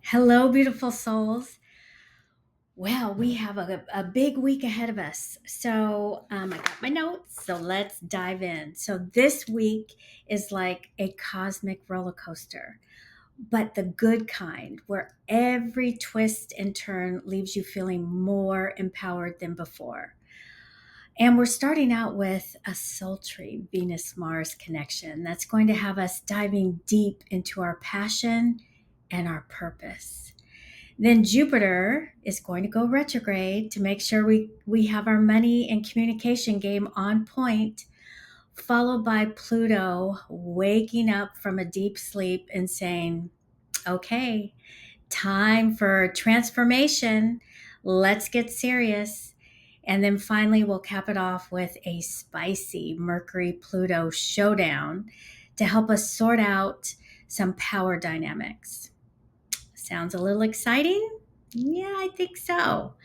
Hello, beautiful souls. Well, we have a big week ahead of us. I got my notes, so let's dive in. So, this week is like a cosmic roller coaster, but the good kind, where every twist and turn leaves you feeling more empowered than before. And we're starting out with a sultry Venus Mars connection that's going to have us diving deep into our passion and our purpose. Then Jupiter is going to go retrograde to make sure we have our money and communication game on point, followed by Pluto waking up from a deep sleep and saying, okay, time for transformation. Let's get serious. And then finally, we'll cap it off with a spicy Mercury Pluto showdown to help us sort out some power dynamics. Sounds a little exciting? Yeah, I think so.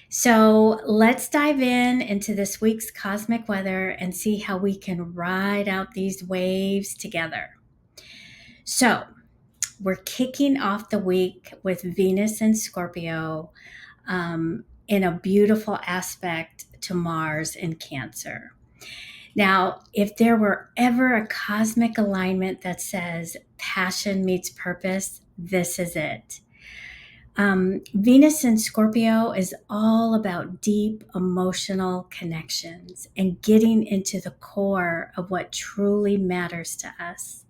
So let's dive into this week's cosmic weather and see how we can ride out these waves together. So we're kicking off the week with Venus and Scorpio in a beautiful aspect to Mars in Cancer. Now, if there were ever a cosmic alignment that says passion meets purpose, this is it. Venus in Scorpio is all about deep emotional connections and getting into the core of what truly matters to us,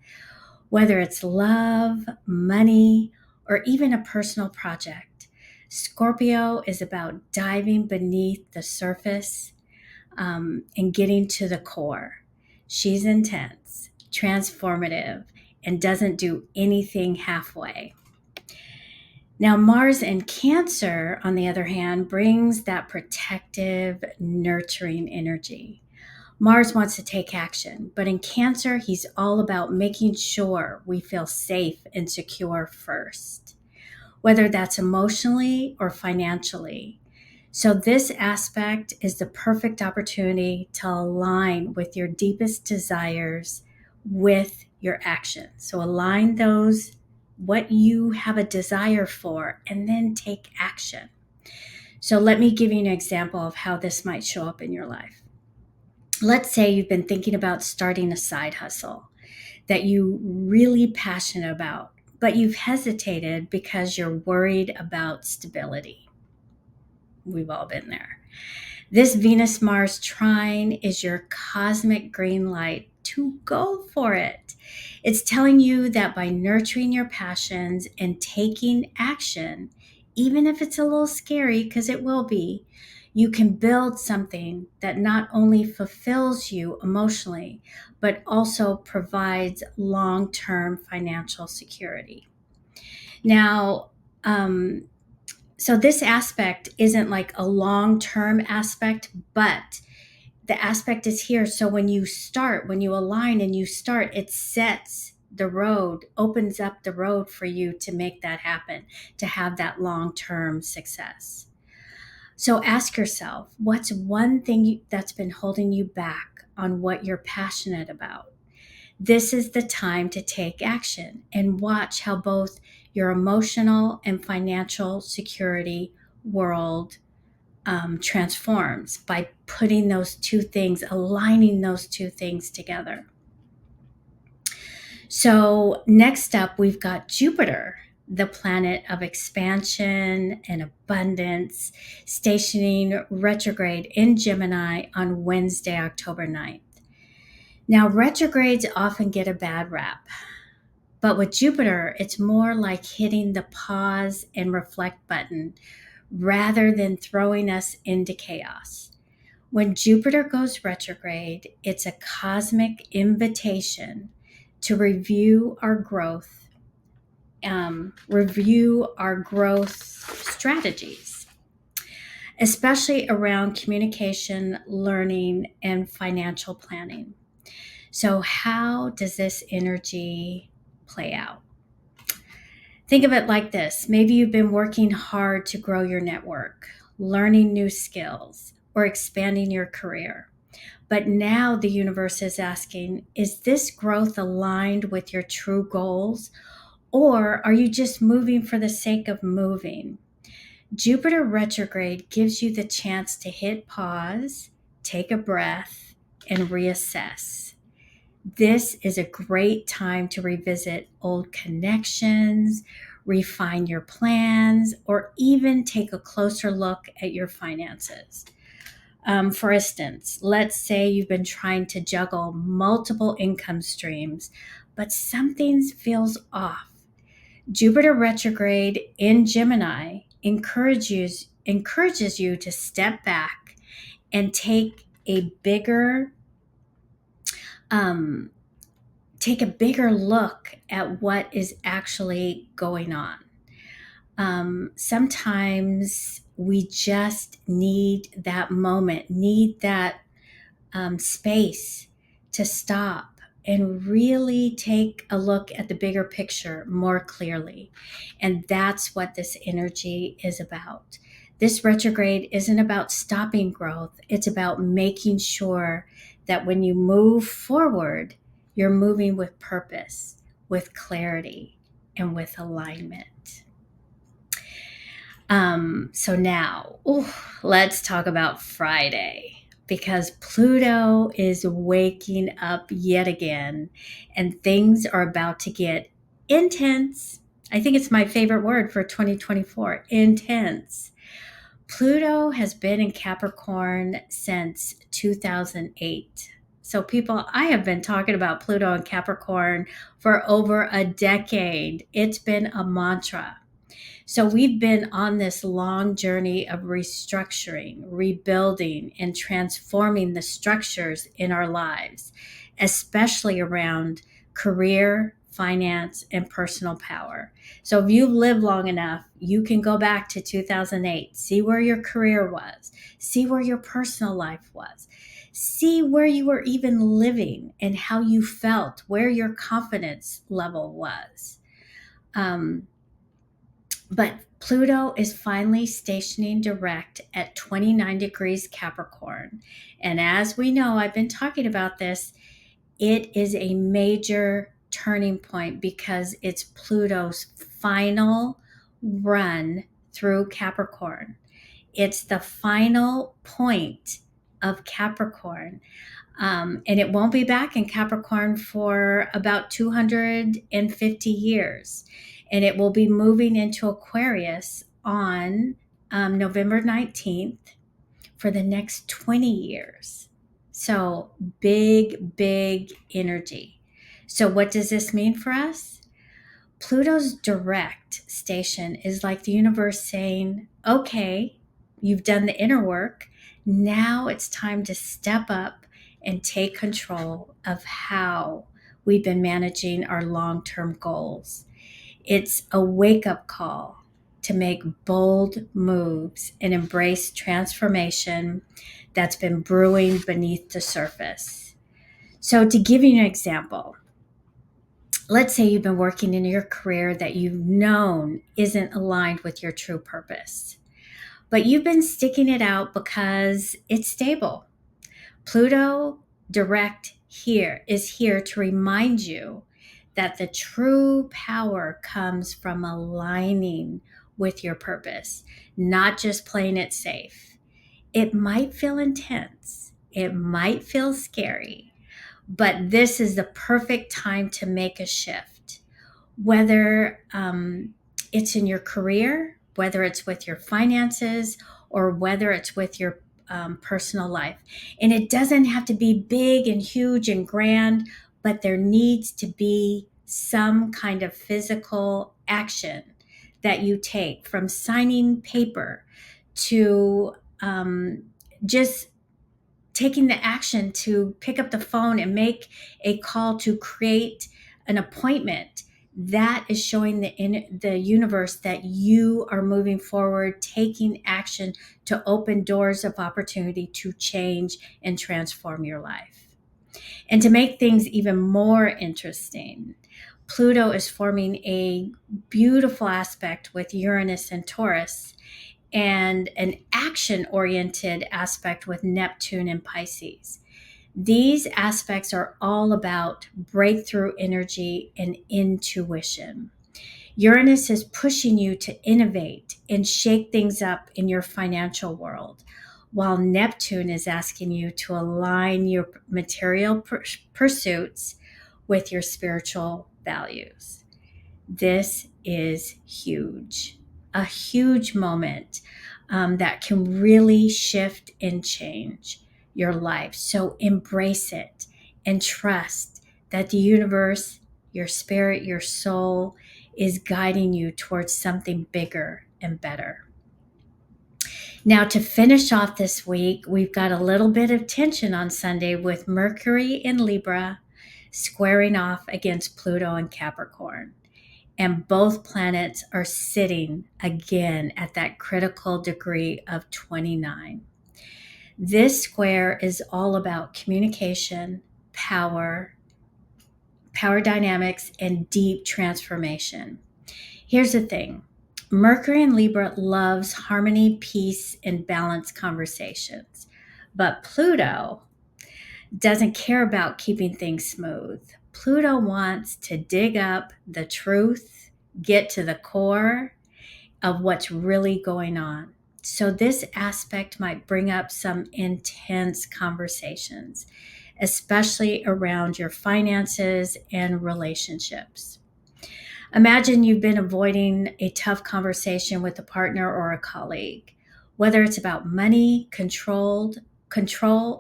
whether it's love, money, or even a personal project. Scorpio is about diving beneath the surface and getting to the core. She's intense, transformative, and doesn't do anything halfway. Now, Mars in Cancer, on the other hand, brings that protective, nurturing energy. Mars wants to take action, but in Cancer, he's all about making sure we feel safe and secure first, whether that's emotionally or financially. So, this aspect is the perfect opportunity to align with your deepest desires with your actions. So, align those, what you have a desire for, and then take action. So, let me give you an example of how this might show up in your life. Let's say you've been thinking about starting a side hustle that you really passionate about, but you've hesitated because you're worried about stability. We've all been there. This Venus Mars trine is your cosmic green light to go for it. It's telling you that by nurturing your passions and taking action, even if it's a little scary, because it will be, you can build something that not only fulfills you emotionally, but also provides long term financial security. Now, so this aspect isn't like a long-term aspect, but the aspect is here. So when you start, when you align and you start, it sets the road, opens up the road for you to make that happen, to have that long-term success. So ask yourself, what's one thing that's been holding you back on what you're passionate about? This is the time to take action and watch how both your emotional and financial security world transforms by putting those two things, aligning those two things together. So, next up, we've got Jupiter, the planet of expansion and abundance, stationing retrograde in Gemini on Wednesday, October 9th. Now, retrogrades often get a bad rap, but with Jupiter, it's more like hitting the pause and reflect button rather than throwing us into chaos. When Jupiter goes retrograde, it's a cosmic invitation to review our growth strategies, especially around communication, learning, and financial planning. So, how does this energy play out? Think of it like this. Maybe you've been working hard to grow your network, learning new skills, or expanding your career. But now the universe is asking, is this growth aligned with your true goals? Or are you just moving for the sake of moving? Jupiter retrograde gives you the chance to hit pause, take a breath, and reassess. This is a great time to revisit old connections, refine your plans, or even take a closer look at your finances. For instance, let's say you've been trying to juggle multiple income streams, but something feels off. Jupiter retrograde in Gemini encourages you to step back and um, take a bigger look at what is actually going on. Sometimes we just need that moment, need that space to stop and really take a look at the bigger picture more clearly. And that's what this energy is about. This retrograde isn't about stopping growth, it's about making sure that when you move forward, you're moving with purpose, with clarity, and with alignment. So now, let's talk about Friday, because Pluto is waking up yet again and things are about to get intense. I think it's my favorite word for 2024, intense. Pluto has been in Capricorn since 2008. So, people, I have been talking about Pluto and Capricorn for over a decade. It's been a mantra. So we've been on this long journey of restructuring, rebuilding, and transforming the structures in our lives, especially around career, finance, and personal power. So if you've lived long enough, you can go back to 2008, see where your career was, see where your personal life was, see where you were even living and how you felt, where your confidence level was. But Pluto is finally stationing direct at 29 degrees Capricorn. And as we know, I've been talking about this, it is a major turning point because it's Pluto's final run through Capricorn. It's the final point of Capricorn. And it won't be back in Capricorn for about 250 years. And it will be moving into Aquarius on November 19th for the next 20 years. So big energy. So what does this mean for us? Pluto's direct station is like the universe saying, okay, you've done the inner work. Now it's time to step up and take control of how we've been managing our long-term goals. It's a wake-up call to make bold moves and embrace transformation that's been brewing beneath the surface. So to give you an example, let's say you've been working in your career that you've known isn't aligned with your true purpose, but you've been sticking it out because it's stable. Pluto direct here is here to remind you that the true power comes from aligning with your purpose, not just playing it safe. It might feel intense, it might feel scary, but this is the perfect time to make a shift. Whether it's in your career, whether it's with your finances, or whether it's with your personal life. And it doesn't have to be big and huge and grand, but there needs to be some kind of physical action that you take, from signing paper to just taking the action to pick up the phone and make a call to create an appointment. That is showing the universe that you are moving forward, taking action to open doors of opportunity to change and transform your life. And to make things even more interesting, Pluto is forming a beautiful aspect with Uranus and Taurus, and an action-oriented aspect with Neptune and Pisces. These aspects are all about breakthrough energy and intuition. Uranus is pushing you to innovate and shake things up in your financial world, while Neptune is asking you to align your material pursuits with your spiritual values. This is huge, a huge moment that can really shift and change your life. So embrace it and trust that the universe, your spirit, your soul is guiding you towards something bigger and better. Now, to finish off this week, we've got a little bit of tension on Sunday with Mercury in Libra squaring off against Pluto in Capricorn. And both planets are sitting again at that critical degree of 29. This square is all about communication, power dynamics, and deep transformation. Here's the thing. Mercury in Libra loves harmony, peace, and balanced conversations. But Pluto doesn't care about keeping things smooth. Pluto wants to dig up the truth, get to the core of what's really going on. So this aspect might bring up some intense conversations, especially around your finances and relationships. Imagine you've been avoiding a tough conversation with a partner or a colleague, whether it's about money, control,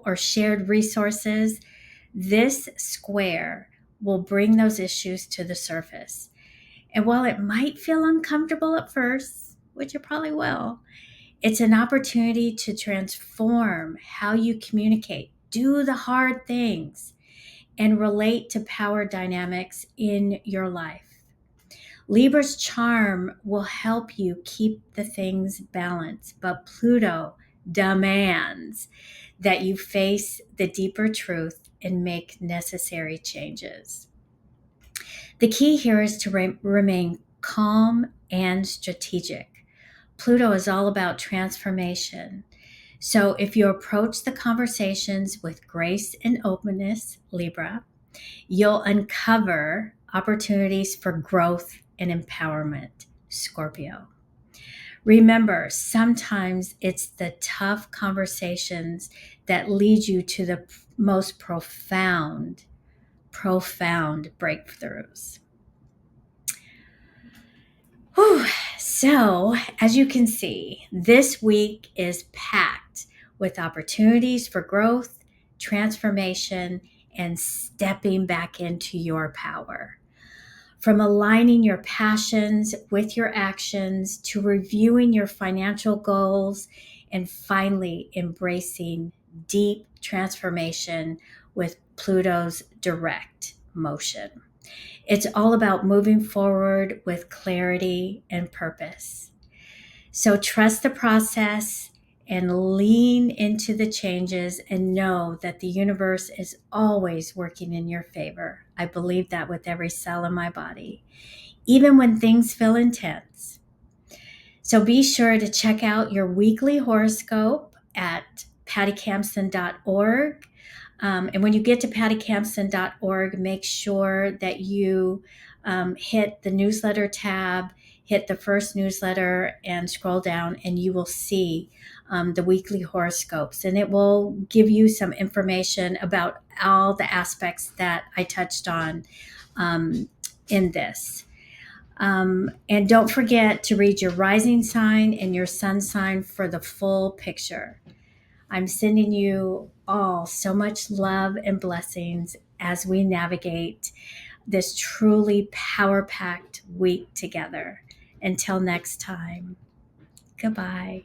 or shared resources. This square will bring those issues to the surface. And while it might feel uncomfortable at first, which it probably will, it's an opportunity to transform how you communicate, do the hard things, and relate to power dynamics in your life. Libra's charm will help you keep the things balanced, but Pluto demands that you face the deeper truth and make necessary changes. The key here is to remain calm and strategic. Pluto is all about transformation. So if you approach the conversations with grace and openness, Libra, you'll uncover opportunities for growth and empowerment, Scorpio. Remember, sometimes it's the tough conversations that lead you to the most profound breakthroughs. Whew. So, as you can see, this week is packed with opportunities for growth, transformation, and stepping back into your power. From aligning your passions with your actions to reviewing your financial goals and finally embracing deep transformation with Pluto's direct motion. It's all about moving forward with clarity and purpose. So trust the process and lean into the changes and know that the universe is always working in your favor. I believe that with every cell in my body, even when things feel intense. So be sure to check out your weekly horoscope at pattycampson.org. And when you get to pattycampson.org, make sure that you hit the newsletter tab, hit the first newsletter, and scroll down, and you will see the weekly horoscopes. And it will give you some information about all the aspects that I touched on in this. And don't forget to read your rising sign and your sun sign for the full picture. I'm sending you all so much love and blessings as we navigate this truly power-packed week together. Until next time, goodbye.